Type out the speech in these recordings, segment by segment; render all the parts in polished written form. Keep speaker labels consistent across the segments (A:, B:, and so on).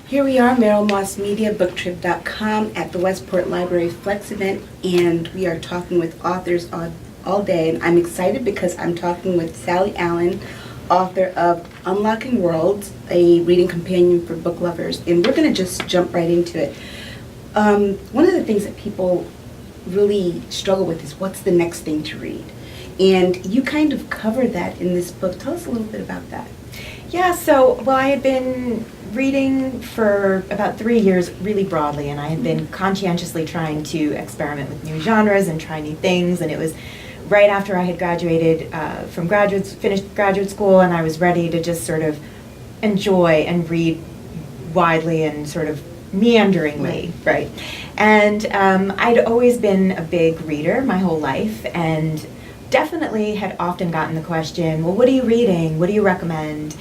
A: Here we are, Meryl Moss Media, BookTrib.com at the Westport Library Flex event, and we are talking with authors all day. And I'm excited because I'm talking with Sally Allen, author of Unlocking Worlds, a reading companion for book lovers. And we're going to just jump right into it. One of the things that people really struggle with is what's the next thing to read? And you kind of cover that in this book. Tell us a little bit about that.
B: Yeah, well, I had been reading for about 3 years really broadly, and I had been conscientiously trying to experiment with new genres and try new things, and it was right after I had graduated finished graduate school, and I was ready to just sort of enjoy and read widely and sort of meanderingly, right? And I'd always been a big reader my whole life, and definitely had often gotten the question, well, what are you reading? What do you recommend?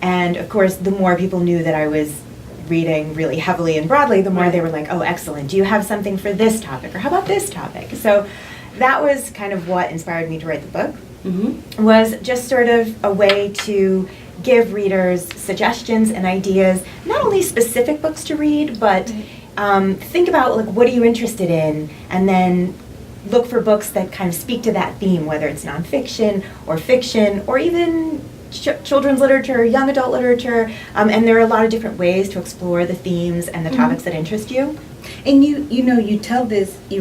B: And of course, the more people knew that I was reading really heavily and broadly, the more they were like, oh, excellent. Do you have something for this topic? Or how about this topic? So that was kind of what inspired me to write the book, was just sort of a way to give readers suggestions and ideas, not only specific books to read, but think about, like, what are you interested in? And then look for books that kind of speak to that theme, whether it's nonfiction or fiction or even children's literature, young adult literature, and there are a lot of different ways to explore the themes and the topics that interest you.
A: And you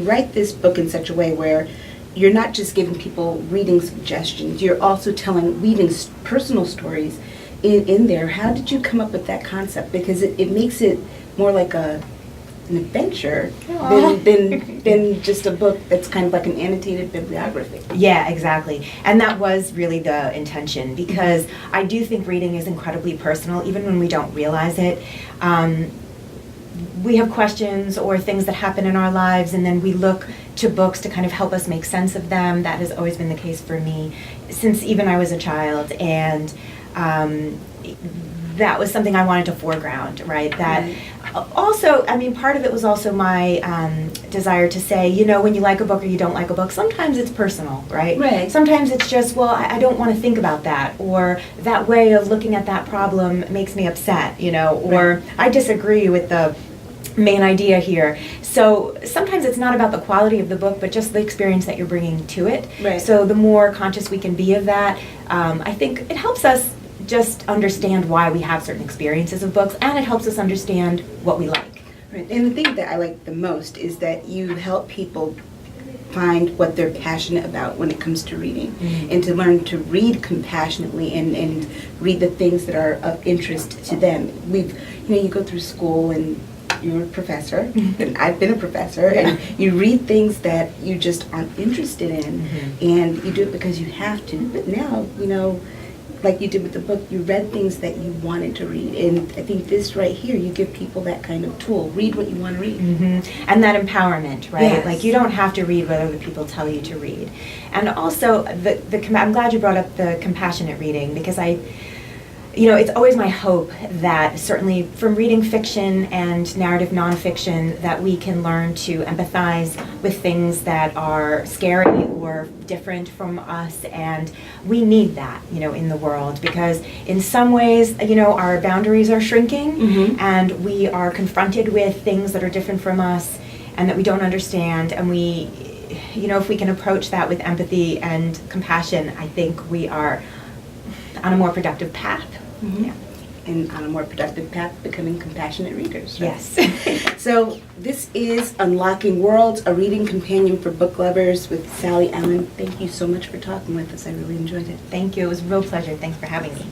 A: write this book in such a way where you're not just giving people reading suggestions, you're also weaving personal stories in there. How did you come up with that concept? Because it makes it more like an adventure than just a book that's kind of like an annotated bibliography.
B: Yeah, exactly. And that was really the intention, because I do think reading is incredibly personal, even when we don't realize it. We have questions or things that happen in our lives, and then we look to books to kind of help us make sense of them. That has always been the case for me since even I was a child, and that was something I wanted to foreground, right? That also, I mean, part of it was also my desire to say, you know, when you like a book or you don't like a book, sometimes it's personal, right?
A: Right.
B: Sometimes it's just, well, I don't want to think about that, or that way of looking at that problem makes me upset, you know, or I disagree with the main idea here. So sometimes it's not about the quality of the book, but just the experience that you're bringing to it.
A: Right.
B: So the more conscious we can be of that, I think it helps us just understand why we have certain experiences of books, and it helps us understand what we like.
A: Right. And the thing that I like the most is that you help people find what they're passionate about when it comes to reading, and to learn to read compassionately and read the things that are of interest to them. You go through school and you're a professor, and I've been a professor, and you read things that you just aren't interested in, and you do it because you have to. But now, like you did with the book, you read things that you wanted to read, and I think this right here, you give people that kind of tool. Read what you want to read.
B: And that empowerment, right?
A: Yes.
B: Like, you don't have to read what other people tell you to read. And also, I'm glad you brought up the compassionate reading, because it's always my hope that, certainly from reading fiction and narrative nonfiction, that we can learn to empathize with things that are scary or different from us, and we need that, in the world, because in some ways, our boundaries are shrinking, and we are confronted with things that are different from us and that we don't understand, and if we can approach that with empathy and compassion, I think we are on a more productive path. Yeah.
A: And on a more productive path, becoming compassionate readers. Right?
B: Yes.
A: So this is Unlocking Worlds, a reading companion for book lovers with Sally Allen. Thank you so much for talking with us. I really enjoyed it.
B: Thank you. It was a real pleasure. Thanks for having me.